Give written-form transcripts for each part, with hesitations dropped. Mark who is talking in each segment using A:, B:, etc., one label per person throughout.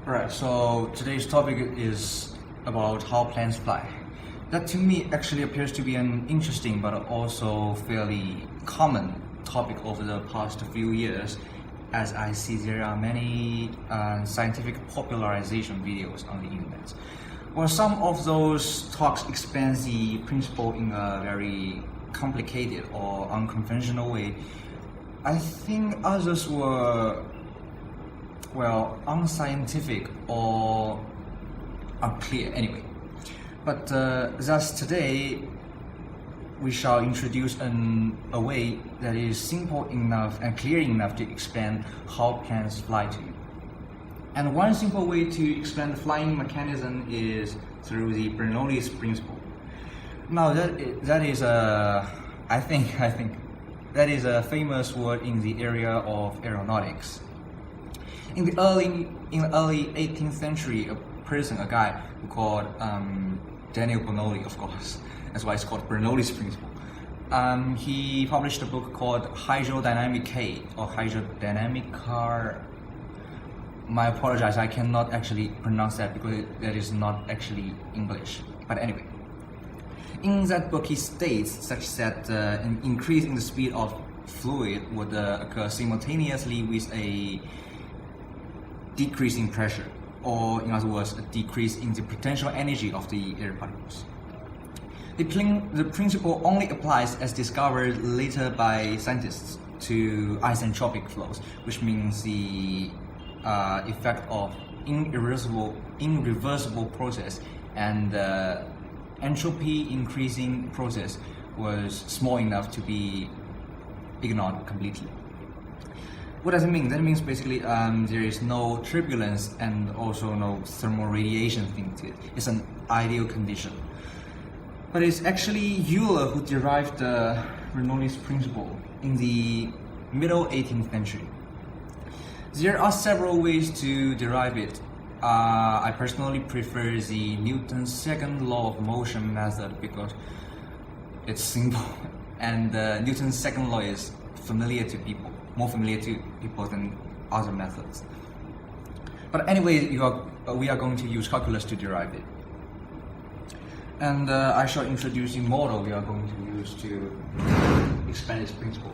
A: Right, so today's topic is about how planes fly. That to me actually appears to be an interesting but also fairly common topic over the past few years, as I see there are many scientific popularization videos on the internet. Well, some of those talks expand the principle in a very complicated or unconventional way. I think others were, well, unscientific or unclear anyway. But thus today we shall introduce a way that is simple enough and clear enough to explain how planes fly to you. And one simple way to explain the flying mechanism is through the Bernoulli's principle. Now that is I think that is a famous word in the area of aeronautics. In the early 18th century, a guy who called Daniel Bernoulli, of course, that's why it's called Bernoulli's principle. He published a book called Hydrodynamica or Hydrodynamica. I apologize, I cannot actually pronounce that because that is not actually English. But anyway, in that book he states such that an increase in the speed of fluid would occur simultaneously with a decrease in pressure, or in other words, a decrease in the potential energy of the air particles. The principle only applies as discovered later by scientists to isentropic flows, which means the effect of irreversible process, and entropy increasing process was small enough to be ignored completely. What does it mean? That means basically there is no turbulence and also no thermal radiation thing to it. It's an ideal condition. But it's actually Euler who derived the Bernoulli's principle in the middle 18th century. There are several ways to derive it. I personally prefer the Newton's second law of motion method because it's simple, and Newton's second law is more familiar to people than other methods. But anyway, we are going to use calculus to derive it. And I shall introduce the model we are going to use to explain this principle.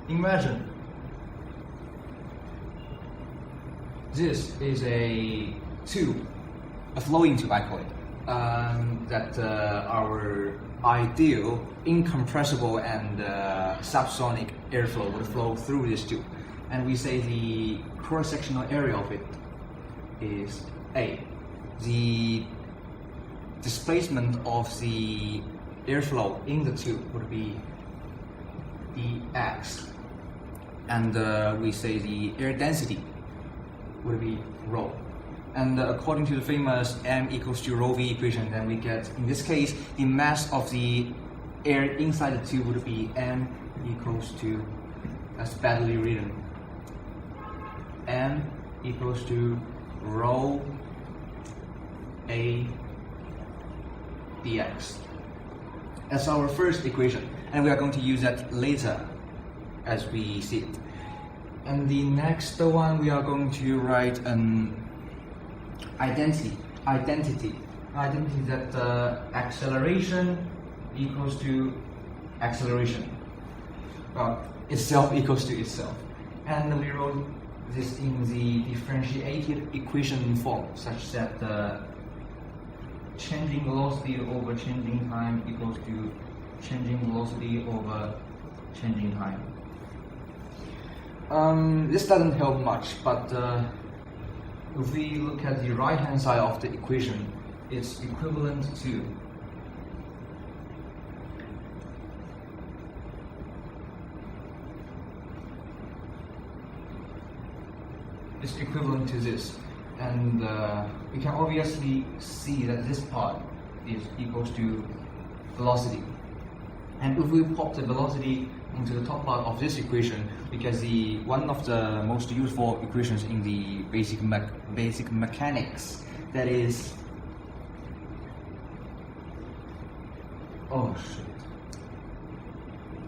A: Imagine this is a tube, a flowing tube I call it, that our ideal incompressible and subsonic airflow would flow through this tube. And we say the cross-sectional area of it is A. The displacement of the airflow in the tube would be dx. And we say the air density would be rho. And according to the famous m equals to rho v equation, then we get, in this case, the mass of the air inside the tube would be m equals to, that's badly written, m equals to rho a dx. That's our first equation, and we are going to use that later as we see it. And the next one, we are going to write an identity that acceleration equals to acceleration, itself equals to itself. And we wrote this in the differentiated equation form, such that changing velocity over changing time equals to changing velocity over changing time. This doesn't help much, but if we look at the right hand side of the equation, it's equivalent to this, and we can obviously see that this part is equals to velocity. And if we pop the velocity into the top part of this equation, because one of the most useful equations in the basic mechanics, that is,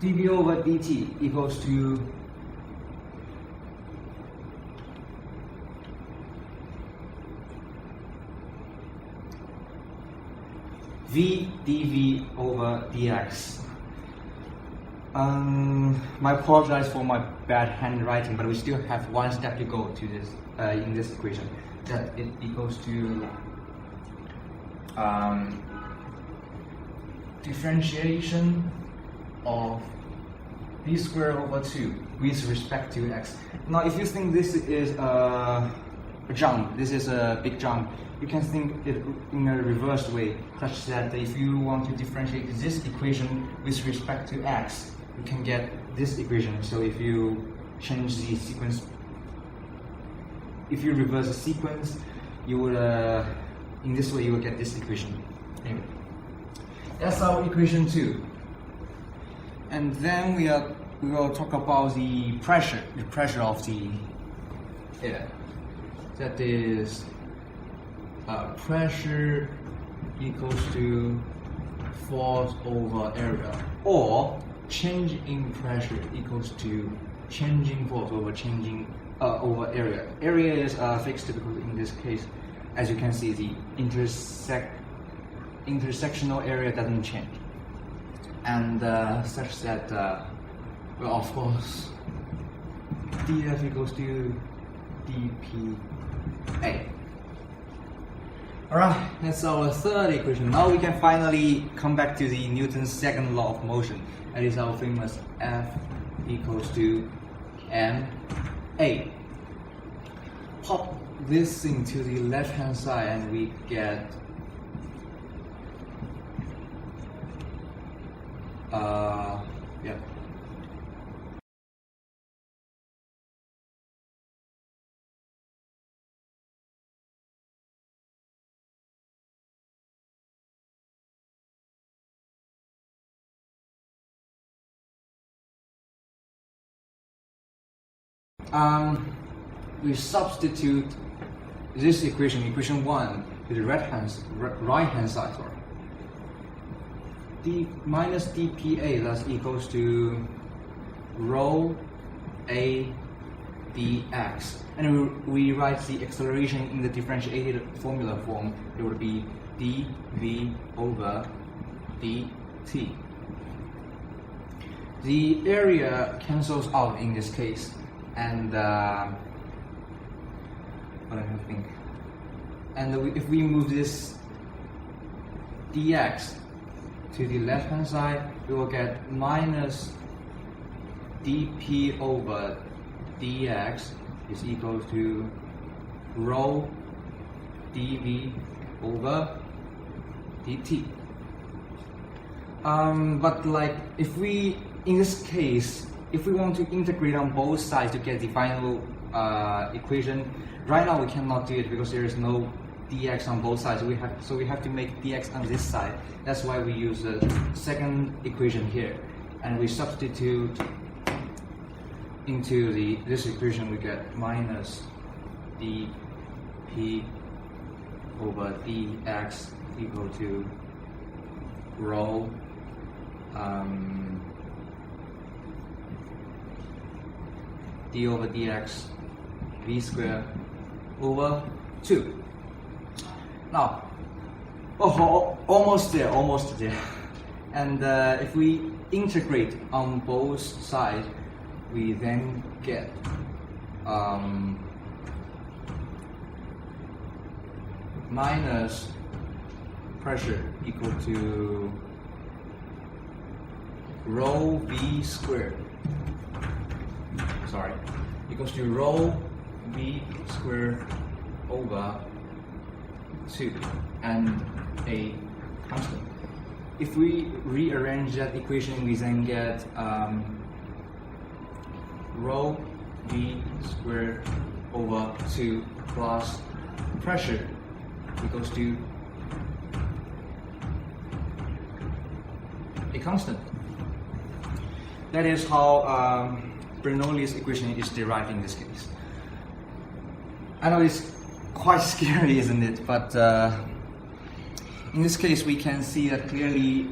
A: dv over dt equals to v dv over dx. I apologize for my bad handwriting, but we still have one step to go to this in this equation. That it equals to differentiation of v squared over 2 with respect to x. Now, if you think this is a jump, this is a big jump, you can think it in a reversed way, such that if you want to differentiate this equation with respect to x, you can get this equation. So if you change the sequence, if you reverse the sequence, you would, in this way, you will get this equation. Anyway, that's our equation 2. And then we will talk about the pressure of the air. That is, pressure equals to force over area, or change in pressure equals to changing force over over area. Area is fixed because in this case, as you can see, the intersectional area doesn't change, and such that well, of course, dF equals to dPA. Alright, that's our third equation. Now we can finally come back to the Newton's second law of motion. That is our famous F equals to ma. Pop this thing to the left hand side and we get yeah. We substitute this equation 1, to the right hand side. Sorry. D minus dPA, that's equals to rho a dx, and we write the acceleration in the differentiated formula form. It would be dv over dt. The area cancels out in this case, and what I think. And if we move this dx to the left hand side, we will get minus dp over dx is equal to rho dv over dt. But like if we, in this case, if we want to integrate on both sides to get the final equation, right now we cannot do it because there is no dx on both sides. So we have to make dx on this side. That's why we use the second equation here, and we substitute into this equation. We get minus dp over dx equal to rho d over dx v squared over 2. Now, almost there. And if we integrate on both sides, we then get minus pressure equal to rho v squared. Sorry, equals to rho v squared over 2 and a constant. If we rearrange that equation, we then get rho v squared over 2 plus pressure equals to a constant. That is how Bernoulli's equation is derived in this case. I know it's quite scary, isn't it? But in this case, we can see that clearly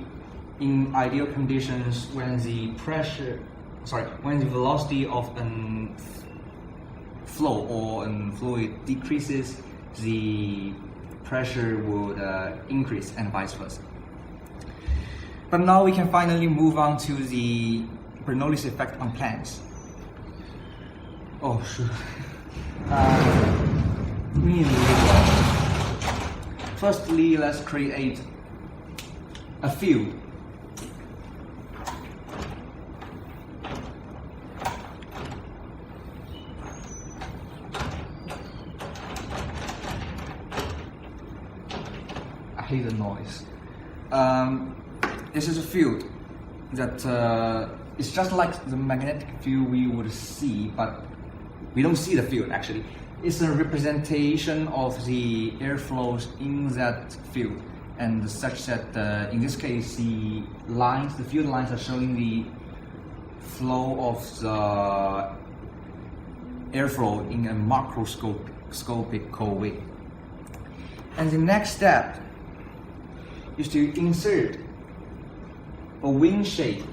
A: in ideal conditions, when the velocity of a flow or a fluid decreases, the pressure would increase, and vice versa. But now we can finally move on to the Bernoulli's effect on planes. Oh, sure. Firstly, let's create a field. I hate the noise. This is a field that it's just like the magnetic field we would see, but we don't see the field actually. It's a representation of the airflows in that field, and such that in this case the field lines are showing the flow of the airflow in a macroscopic way. And the next step is to insert a wing shape.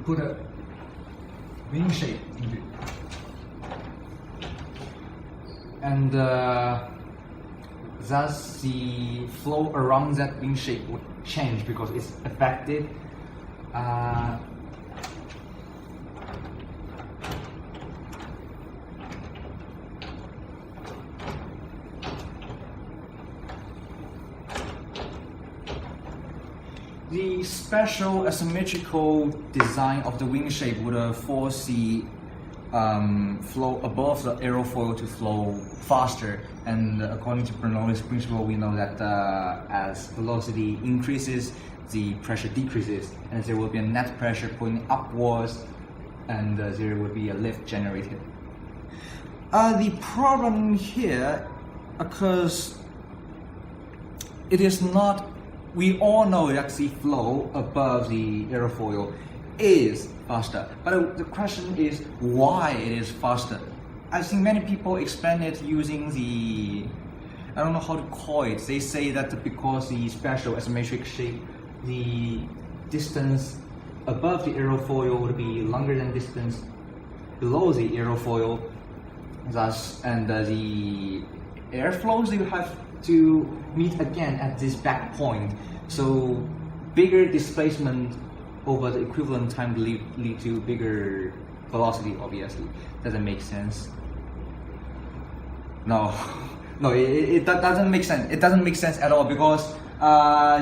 A: Put a wing shape into it, and thus the flow around that wing shape would change because it's affected the special asymmetrical design of the wing shape would force the flow above the aerofoil to flow faster, and according to Bernoulli's principle, we know that as velocity increases, the pressure decreases, and there will be a net pressure pointing upwards, and there will be a lift generated. The problem here occurs, it is not. We all know that the flow above the aerofoil is faster, but the question is why it is faster. I think many people explain it using I don't know how to call it. They say that because the special asymmetric shape, the distance above the aerofoil would be longer than distance below the aerofoil, thus, and the airflows you have to meet again at this back point. So bigger displacement over the equivalent time will lead to bigger velocity, obviously. Doesn't make sense. No, it doesn't make sense. It doesn't make sense at all, because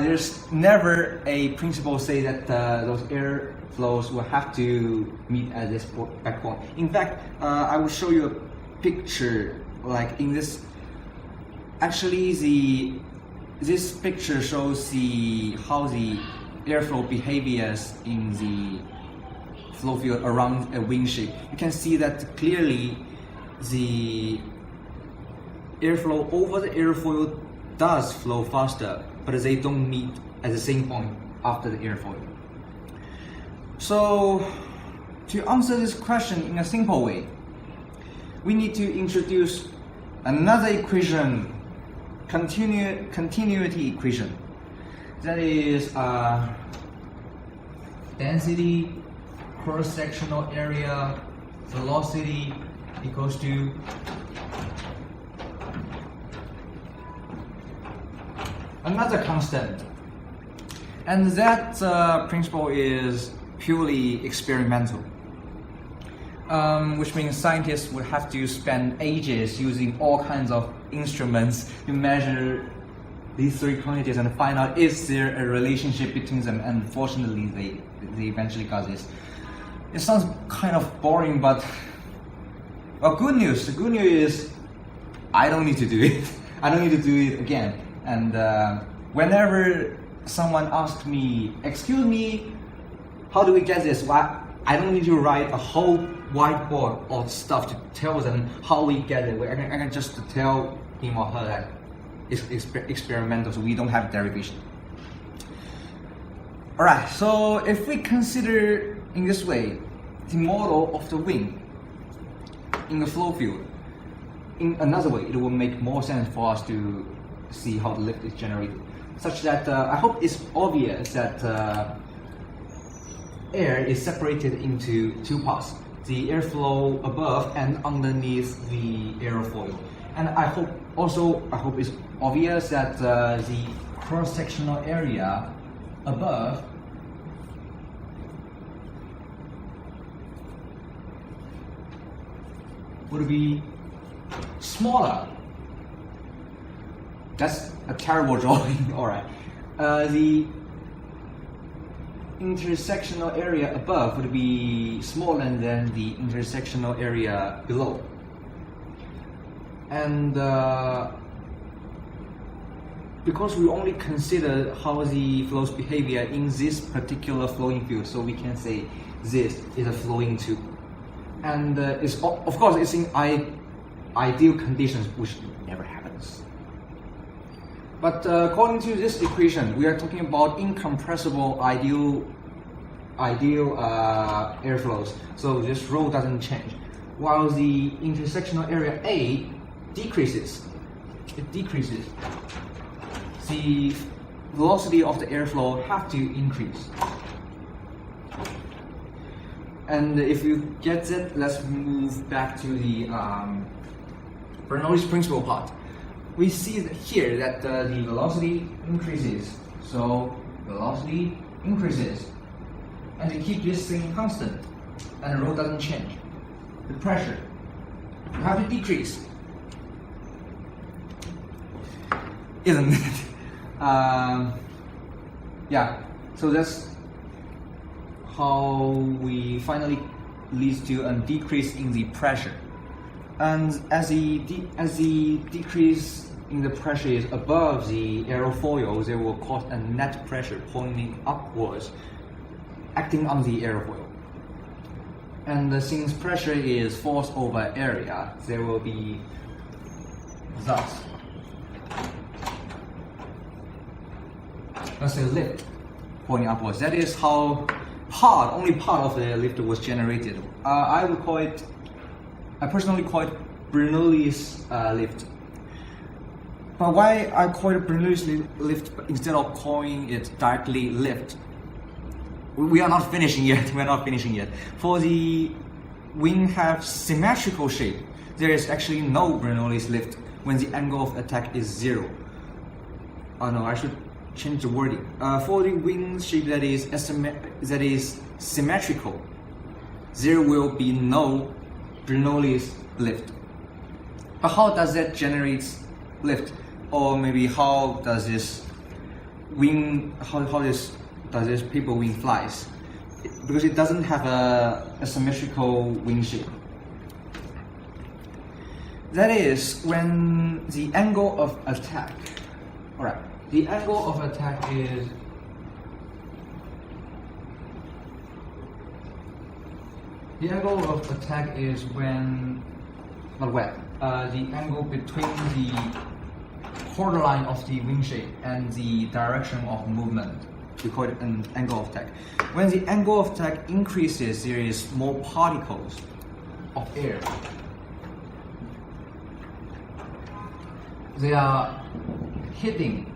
A: there's never a principle say that those airflows will have to meet at this back point. In fact, I will show you a picture like in this. Actually, this picture shows how the airflow behaviors in the flow field around a wing shape. You can see that clearly the airflow over the airfoil does flow faster, but they don't meet at the same point after the airfoil. So, to answer this question in a simple way, we need to introduce another equation, continuity equation. That is density, cross-sectional area, velocity equals to another constant. And that principle is purely experimental, which means scientists would have to spend ages using all kinds of instruments to measure these three quantities and find out is there a relationship between them, and fortunately they eventually got this. It sounds kind of boring, but well, good news. The good news is I don't need to do it. I don't need to do it again. And whenever someone asks me, excuse me, how do we get this? Well, I don't need to write a whole whiteboard of stuff to tell them how we get it. I can just tell him or her that it's experimental, so we don't have derivation. Alright, so if we consider in this way the model of the wing in the flow field, in another way it will make more sense for us to see how the lift is generated, such that I hope it's obvious that air is separated into two parts, the airflow above and underneath the aerofoil. And I hope Also, I hope it's obvious that the cross-sectional area above would be smaller. That's a terrible drawing. Alright. The intersectional area above would be smaller than the intersectional area below. And because we only consider how the flow's behavior in this particular flowing field, so we can say this is a flowing tube. And it's, of course, it's in ideal conditions, which never happens. But according to this equation, we are talking about incompressible ideal airflows. So this rho doesn't change, while the intersectional area A decreases. It decreases. The velocity of the airflow have to increase. And if you get it, let's move back to the Bernoulli's principle part. We see here that the velocity increases. So velocity increases, and you keep this thing constant, and the rho doesn't change. The pressure you have to decrease, isn't it? Yeah. So that's how we finally leads to a decrease in the pressure. And as the decrease in the pressure is above the aerofoil, they will cause a net pressure pointing upwards, acting on the aerofoil. And since pressure is force over area, there will be thus, let's say, lift pointing upwards. That is how only part of the lift was generated. I personally call it Bernoulli's lift. But why I call it Bernoulli's lift instead of calling it directly lift? We are not finishing yet. We are not finishing yet. For the wing have symmetrical shape, there is actually no Bernoulli's lift when the angle of attack is 0. Oh no, I should change the wording. For the wing shape that is symmetrical, there will be no Bernoulli's lift. But how does that generate lift? Or maybe how does this wing, does this paper wing flies? Because it doesn't have a symmetrical wing shape. That is when the angle of attack, alright, the angle of attack is when, the angle between the borderline of the wing shape and the direction of movement. We call it an angle of attack. When the angle of attack increases, there is more particles of air. They're hitting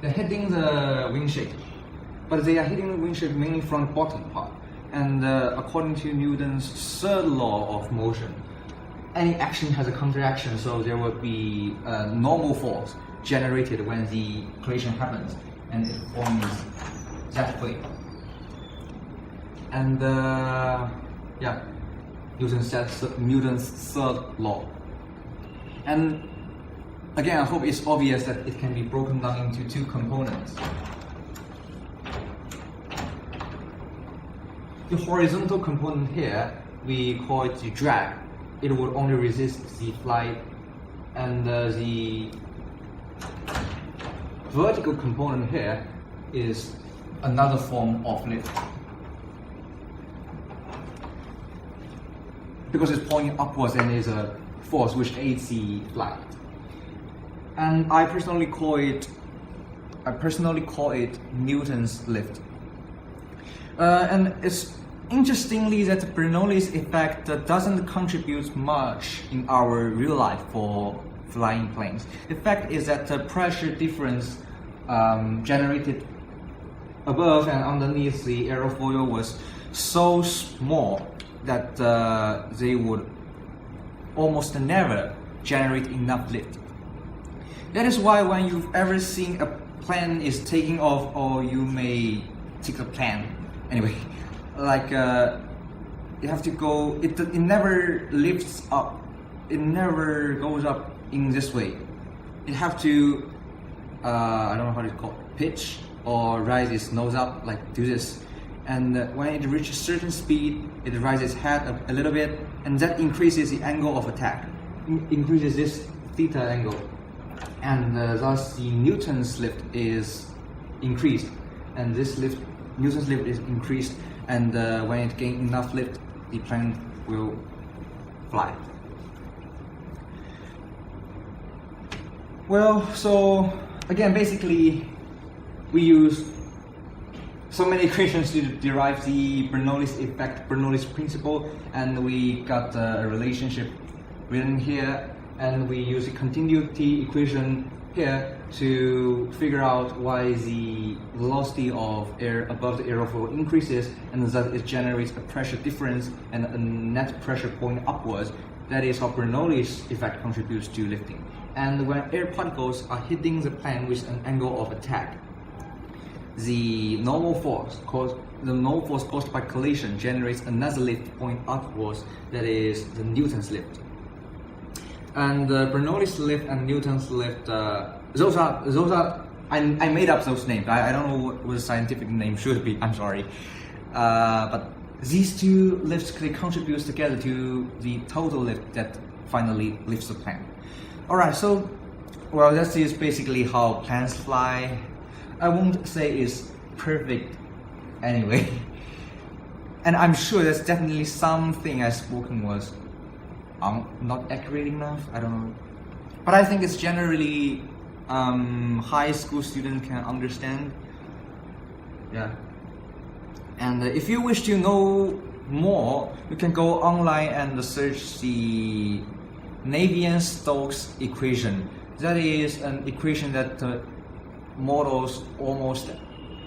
A: the wing shape, but they are hitting the wing shape mainly from the bottom part. And according to Newton's third law of motion, any action has a counteraction, so there will be a normal force generated when the collision happens, and it forms that way. And yeah, Newton's third law. And again, I hope it's obvious that it can be broken down into two components. The horizontal component here, we call it the drag. It will only resist the flight, and the vertical component here is another form of lift, because it's pointing upwards and is a force which aids the flight. And I personally call it Newton's lift. And it's interestingly that Bernoulli's effect doesn't contribute much in our real life for flying planes. The fact is that the pressure difference generated above and underneath the aerofoil was so small that they would almost never generate enough lift. That is why when you've ever seen a plane is taking off, or you may take a plane, anyway, like you have to go, it never lifts up, it never goes up in this way. It have to, I don't know how to call it, pitch or rise its nose up, like do this. And when it reaches certain speed, it rises its head up a little bit, and that increases the angle of attack, increases this theta angle. And thus the Newton's lift is increased, and this lift, Newton's lift is increased, and when it gains enough lift, the plane will fly. Well, so again, basically we use so many equations to derive the Bernoulli's effect, Bernoulli's principle, and we got a relationship written here, and we use the continuity equation here to figure out why the velocity of air above the aerofoil increases, and thus it generates a pressure difference and a net pressure point upwards. That is how Bernoulli's effect contributes to lifting. And when air particles are hitting the plane with an angle of attack, the normal force caused by collision generates another lift point upwards, that is the Newton's lift. And Bernoulli's lift and Newton's lift, those are I made up those names. I don't know what the scientific name should be, I'm sorry. But these two lifts, they contribute together to the total lift that finally lifts the plane. Alright, so, well, that is basically how planes fly. I won't say it's perfect anyway. And I'm sure there's definitely something I spoken was not accurate enough, I don't know. But I think it's generally high school students can understand. Yeah. And if you wish to know more, you can go online and search the Navier-Stokes equation. That is an equation that models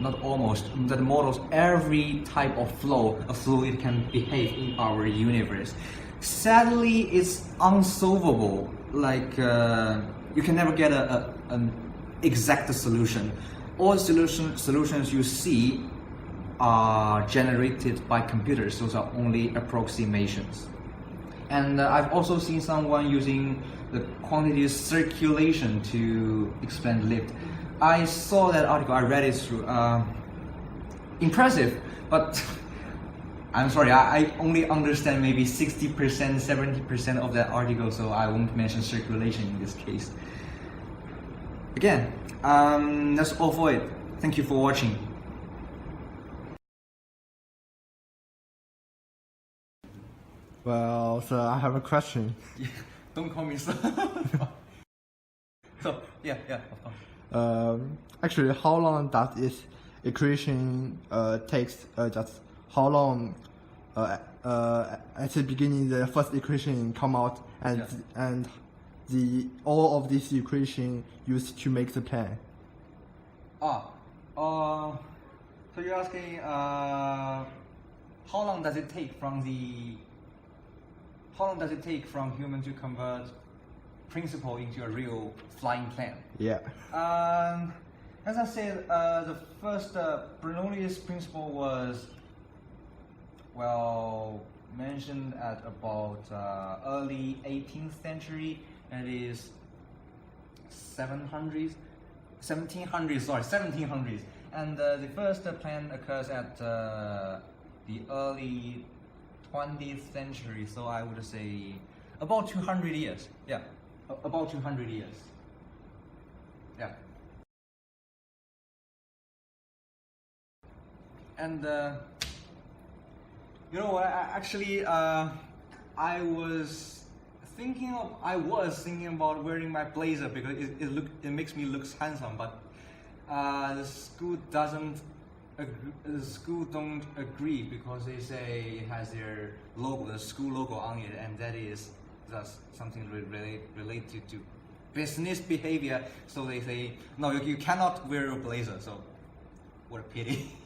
A: that models every type of flow a fluid can behave in our universe. Sadly, it's unsolvable. Like you can never get an exact solution. All solutions you see are generated by computers. Those are only approximations. And I've also seen someone using the quantity circulation to explain lift. I saw that article, I read it through. Impressive, but I'm sorry, I only understand maybe 60%, 70% of that article, so I won't mention circulation in this case. Again, that's all for it. Thank you for watching.
B: Well, so I have a question.
A: Yeah, don't call me sir. So, yeah, of course.
B: Actually, how long does this equation takes? Just how long at the beginning the first equation come out, and
A: yeah.
B: and the all of this equation used to make the plane?
A: So you're asking how long does it take from human to convert principle into a real flying plane?
B: Yeah.
A: As I said, the first Bernoulli's principle was mentioned at about early 18th century. That is 1700s. And the first plane occurs at the early 20th century, so I would say about 200 years. Yeah, about 200 years. Yeah. And you know what? I was thinking about wearing my blazer because it makes me look handsome, but the school don't agree because they say it has their logo, the school logo on it, and that is thus something related to business behavior. So they say no, you cannot wear a blazer. So what a pity.